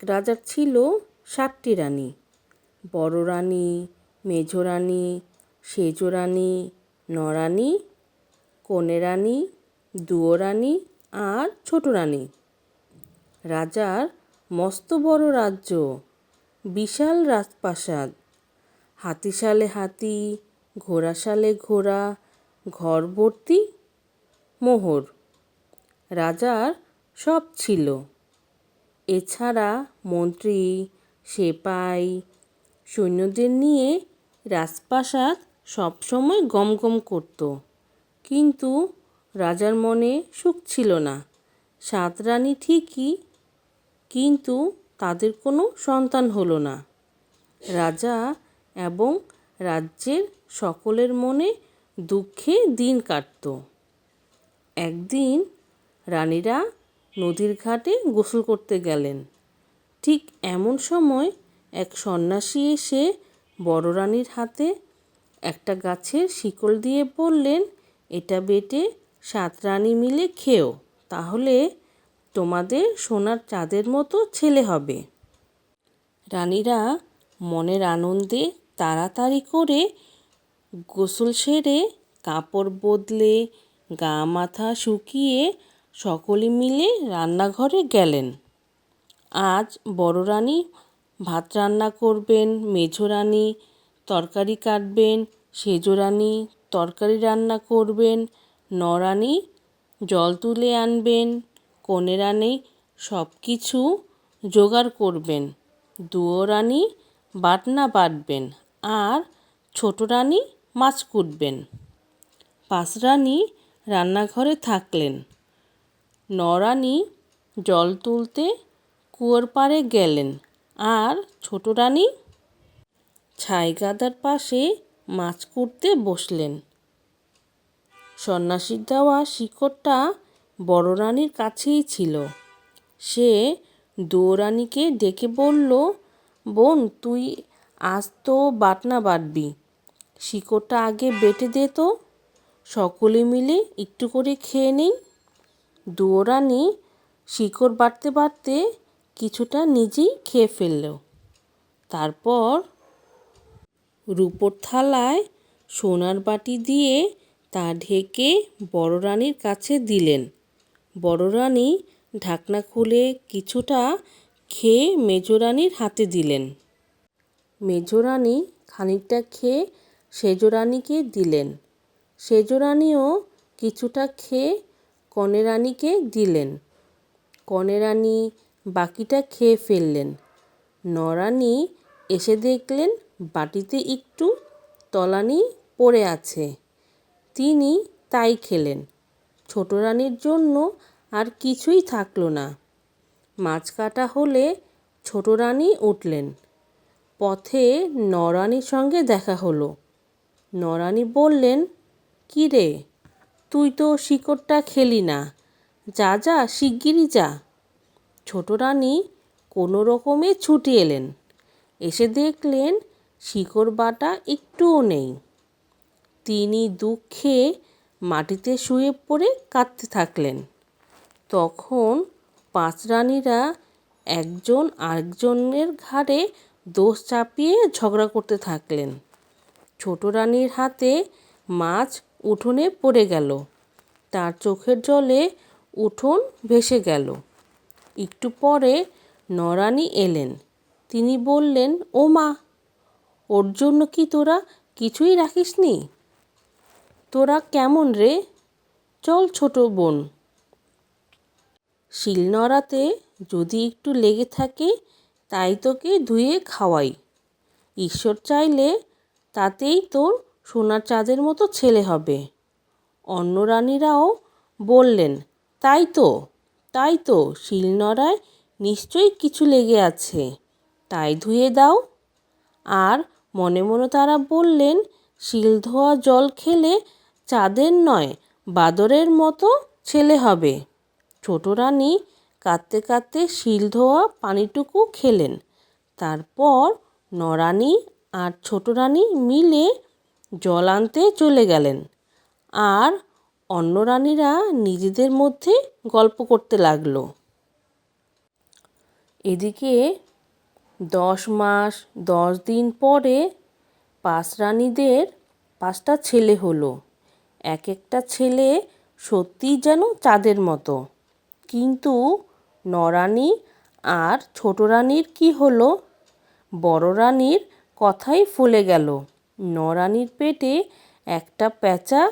রাজার ছিল 7টি রানী। বড় রানী, মেজ রানী, সেজ রানী, নরানী, কনে রানী, দুয়ো রানী আর ছোট রানী। রাজার মস্ত বড় রাজ্য, বিশাল রাজপ্রাসাদ, হাতিশালে হাতি, ঘোড়াশালে ঘোড়া, ঘর ভর্তি মোহর। রাজার সব ছিল। এছাড়া মন্ত্রী, সেপাই, সৈন্যদের নিয়ে রাজপ্রাসাদ সবসময় গমগম করত। কিন্তু রাজার মনে সুখ ছিল না। 7 রানী ঠিকই, কিন্তু তাদের কোনো সন্তান হলো না। রাজা এবং রাজ্যের সকলের মনে দুঃখে দিন কাটত। একদিন রানীরা নদীর ঘাটে গোসল করতে গেলেন। ঠিক এমন সময় এক সন্ন্যাসী এসে বড় রানীর হাতে একটা গাছের শিকল দিয়ে বললেন, এটা বেটে 7 রানী মিলে খেও, তাহলে তোমাদের সোনার চাঁদের মতো ছেলে হবে। রানীরা মনের আনন্দে তাড়াতাড়ি করে গোসল সেরে কাপড় বদলে গা মাথা শুকিয়ে সকলে মিলে রান্নাঘরে গেলেন। আজ বড় রানী ভাত রান্না করবেন, মেজ রানী তরকারি কাটবেন, সেজ রানী তরকারি রান্না করবেন, নরানী জল তুলে আনবেন, কনে রানী সব কিছু জোগাড় করবেন, দুয়ো রানী বাটনা বাটবেন আর ছোট রানী মাছ কুটবেন। 5 রানী রান্নাঘরে থাকলেন। নরানী জল তুলতে কুয়োর পাড়ে গেলেন আর ছোট রানী ছাই গাদার পাশে মাছ কুটতে বসলেন। সন্ন্যাসীর দেওয়া শিকড়টা বড় রানীর কাছেই ছিল। সে দুয়ো রানীকে ডেকে বলল, বোন, তুই আজ তো বাটনা বাটবি, শিকড়টা আগে বেটে দে তো, সকলে মিলে একটু করে খেয়ে নেই। দুয়ো রানী শিকড় বাটতে বাটতে কিছুটা নিজেই খেয়ে ফেলল। তারপর রূপোর থালায় সোনার বাটি দিয়ে তা ঢেকে বড় রানীর কাছে দিলেন। বড় রানী ঢাকনা খুলে কিছুটা খেয়ে মেজ রানীর হাতে দিলেন। মেজ রানী খানিকটা খেয়ে সেজ রানীকে দিলেন। সেজ রানীও কিছুটা খেয়ে কনে রানীকে দিলেন। কনে রানী বাকিটা খেয়ে ফেললেন। নরানী এসে দেখলেন বাটিতে একটু তলানি পড়ে আছে। তিনি তাই খেলেন। ছোট রানীর জন্য আর কিছুই থাকলো না। মাছ কাটা হলে ছোট রানী উঠলেন। পথে নরানীর সঙ্গে দেখা হলো। নরানী বললেন, কি রে, তুই তো শিকড়টা খেলি না, যা যা শিগগিরই যা। ছোট রানী কোনো রকমে ছুটে এলেন। এসে দেখলেন শিকড় বাটা একটুও নেই। তিনি দুঃখে মাটিতে শুয়ে পড়ে কাঁদতে থাকলেন। তখন 5 রানীরা একজন আরেকজনের ঘাড়ে দোষ চাপিয়ে ঝগড়া করতে থাকলেন। ছোট রানীর হাতে মাছ উঠোনে পড়ে গেল। তার চোখের জলে উঠোন ভেসে গেল। একটু পরে নরানী এলেন। তিনি বললেন, ও মা, ওর জন্য কি তোরা কিছুই রাখিসনি? তোরা কেমন রে? চল ছোট বোন, শিল নোড়াতে যদি একটু লেগে থাকে তাই তোকে ধুয়ে খাওয়াই। ঈশ্বর চাইলে তাতেই তোর সোনার চাঁদের মতো ছেলে হবে। অন্য রানীরাও বললেন, তাই তো, তাই তো, শিল নোড়ায় নিশ্চয়ই কিছু লেগে আছে, তাই ধুয়ে দাও। আর মনে মনে তারা বললেন, শিল ধোয়া জল খেলে চাঁদের নয় বাদরের মতো ছেলে হবে। ছোট রানী কাঁদতে কাঁদতে শিল ধোয়া পানিটুকু খেলেন। তারপর নরানী আর ছোট রানী মিলে জল আনতে চলে গেলেন। আর অন্য রানীরা নিজেদের মধ্যে গল্প করতে লাগলো। এদিকে 10 মাস 10 দিন পরে 5 রানীদের 5টা ছেলে হলো। এক একটা ছেলে সত্যিই যেন চাঁদের মতো। কিন্তু নরানী আর ছোট রানীর কি হলো? বড় রানীর কথাই ফলে গেল। নরানীর পেটে একটা পেঁচা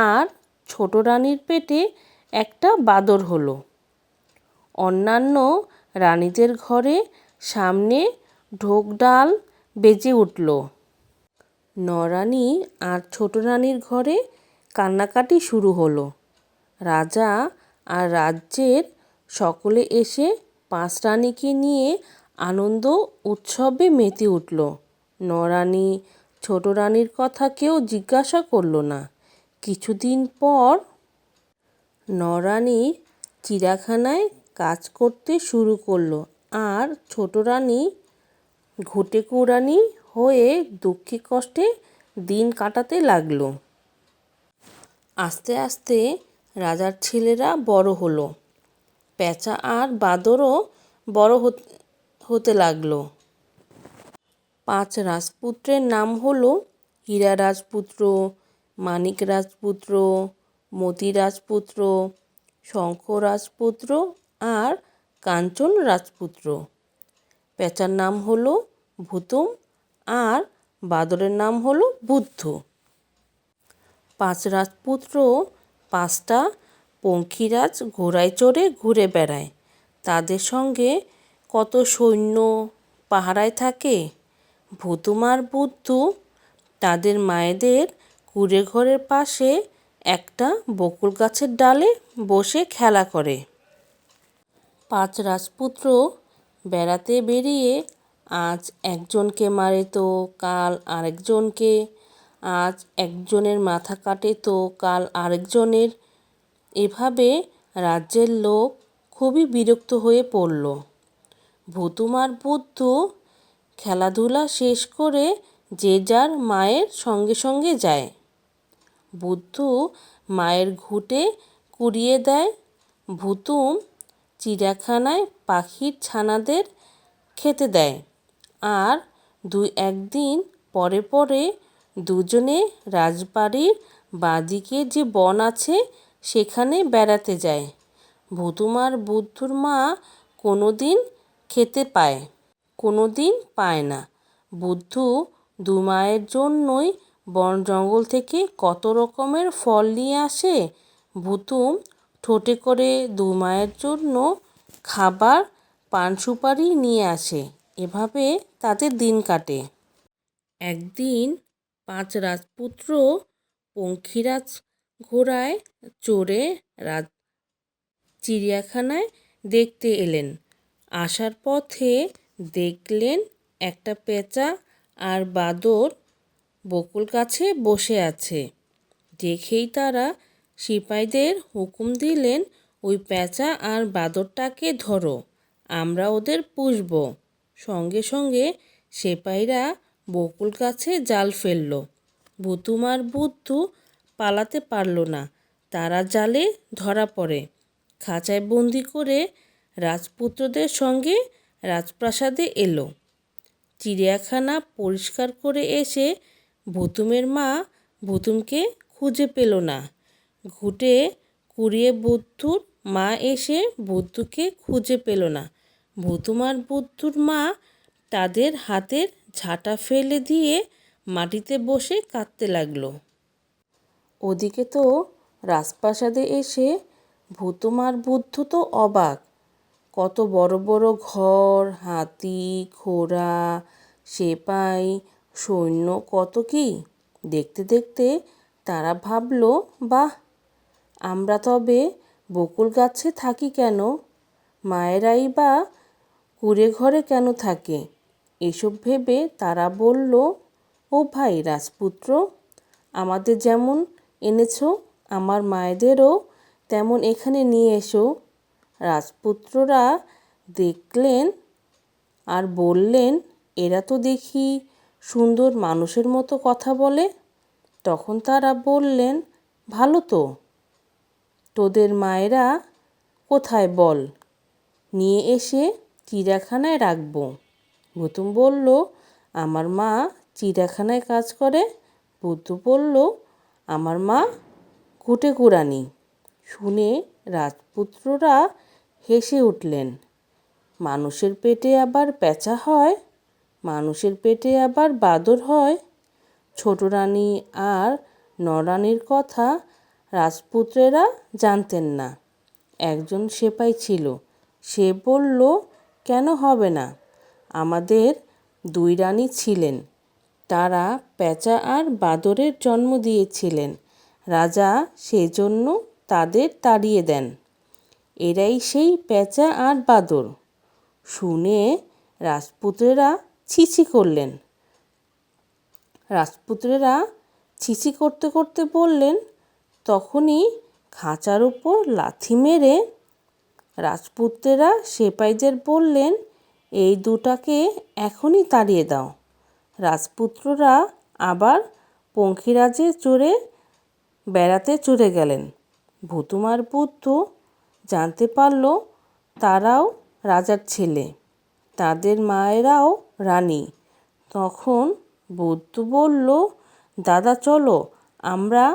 আর ছোট রানীর পেটে একটা বাদর হলো। অন্যান্য রানীদের ঘরে সামনে ঢোক-ঢাল বেজে উঠল। নরানী আর ছোট রানীর ঘরে কান্নাকাটি শুরু হলো। রাজা আর রাজ্যের সকলে এসে 5 রানীকে নিয়ে আনন্দ উৎসবে মেতে উঠল। নরানী ছোট রানীর কথা কেউ জিজ্ঞাসা করল না। কিছুদিন পর নরানী চিড়িয়াখানায় কাজ করতে শুরু করলো আর ছোট রানী ঘুঁটে-কুড়ানি হয়ে দুঃখে কষ্টে দিন কাটাতে লাগলো। আস্তে আস্তে রাজার ছেলেরা বড় হলো। পেঁচা আর বাদরও বড় হতে লাগলো। 5 রাজপুত্রের নাম হলো হীরা রাজপুত্র, মানিক রাজপুত্র, মতি রাজপুত্র, শঙ্খ রাজপুত্র আর কাঞ্চন রাজপুত্র। পেঁচার নাম হলো ভুতুম আর বাদরের নাম হলো বুদ্ধ। 5 রাজপুত্র 5টা পঙ্খিরাজ ঘোড়ায় চড়ে ঘুরে বেড়ায়। তাদের সঙ্গে কত সৈন্য পাহারায় থাকে। ভুতুম আর বুদ্ধ তাদের মায়েদের কুঁড়ে ঘরের পাশে একটা বকুল গাছের ডালে বসে খেলা করে। 5 রাজপুত্র বেড়াতে বেরিয়ে আজ একজনকে মারে তো কাল আরেকজনকে, আজ একজনের মাথা কাটে তো কাল আরেকজনের। এভাবে রাজ্যের লোক খুবই বিরক্ত হয়ে পড়ল। ভুতুম আর বুদ্ধ খেলাধুলা শেষ করে যে যার মায়ের সঙ্গে সঙ্গে যায়। বুদ্ধ মায়ের ঘুঁটে কুড়িয়ে দেয়, ভুতুম চিড়িয়াখানায় পাখির ছানাদের খেতে দেয়। আর 2-1 দিন পরে পরে দুজনে রাজবাড়ির বাঁদিকে যে বন আছে সেখানে বেড়াতে যায়। ভুতুম আর বুদ্ধর মা কোনোদিন খেতে পায়, কোনোদিন পায় না। বুদ্ধ 2 মায়ের জন্যই বন জঙ্গল থেকে কত রকমের ফল নিয়ে আসে। ভুতুম ঠোঁটে করে 2 মায়ের জন্য খাবার পান সুপারি নিয়ে আসে। এভাবে তাদের দিন কাটে। একদিন 5 রাজপুত্র পঙ্খিরাজ ঘোড়ায় চড়ে চিড়িয়াখানায় দেখতে এলেন। আসার পথে দেখলেন একটা পেঁচা আর বাদর বকুল গাছে বসে আছে। দেখেই তারা সিপাইদের হুকুম দিলেন, ওই পেঁচা আর বাদরটাকে ধরো, আমরা ওদের পুষব। সঙ্গে সঙ্গে সিপাইরা বকুল গাছে জাল ফেলল। ভুতুম আর বুদ্ধ পালাতে পারল না, তারা জালে ধরা পড়ে। খাঁচায় বন্দি করে রাজপুত্রদের সঙ্গে রাজপ্রাসাদে এলো। চিড়িয়াখানা পরিষ্কার করে এসে ভুতুমের মা ভুতুমকে খুঁজে পেল না। ঘুঁটে কুড়িয়ে বুদ্ধর মা এসে বুদ্ধকে খুঁজে পেল না। ভুতুম আর বুদ্ধর মা তাদের হাতের ঝাঁটা ফেলে দিয়ে মাটিতে বসে কাঁদতে লাগলো। ওদিকে তো রাজপ্রাসাদে এসে ভুতুম আর বুদ্ধ তো অবাক। কত বড় বড় ঘর, হাতি, ঘোড়া, সেপাই, সৈন্য, কত কি! দেখতে দেখতে তারা ভাবল, বাহ, আমরা তবে বকুল গাছে থাকি কেন? মায়েরাই বা কুঁড়ে ঘরে কেন থাকে? এসব ভেবে তারা বলল, ও ভাই রাজপুত্র, আমাদের যেমন এনেছো আমার মায়েদেরও তেমন এখানে নিয়ে এসো। রাজপুত্ররা দেখলেন আর বললেন, এরা তো দেখি সুন্দর মানুষের মতো কথা বলে। তখন তারা বললেন, ভালো তো, তোদের মায়েরা কোথায় বল, নিয়ে এসে চিড়িয়াখানায় রাখবো। ভুতুম বলল, আমার মা চিড়িয়াখানায় কাজ করে। বুদ্ধু বলল, আমার মা কুটেকুরানি। শুনে রাজপুত্ররা হেসে উঠলেন। মানুষের পেটে আবার পেঁচা হয়, মানুষের পেটে আবার বাদর হয়। ছোট রানী আর নরানীর কথা রাজপুত্রেরা জানতেন না। একজন সেপাই ছিল, সে বলল, কেন হবে না? আমাদের 2 রানী ছিলেন, তারা পেঁচা আর বাদরের জন্ম দিয়েছিলেন। রাজা সেজন্য তাদের তাড়িয়ে দেন। এরাই সেই পেঁচা আর বাদর। শুনে রাজপুত্রেরা ছিছি করলেন। রাজপুত্রেরা ছিছি করতে করতে বললেন, তখনই খাঁচার উপর লাথি মেরে রাজপুত্রেরা সেপাইদের বললেন, এই দুটাকে এখনই তাড়িয়ে দাও। রাজপুত্ররা আবার পঙ্খিরাজে চড়ে বেড়াতে চলে গেলেন। ভুতুম আর বুদ্ধু জানতে পারল তারাও রাজার ছেলে, তাদের মায়েরাও রানী। তখন বুদ্ধু বলল, দাদা চলো আমরা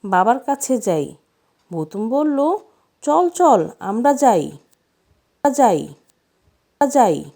বাবার কাছে যাই। ভুতুম বলল, চল চল আমরা যাই।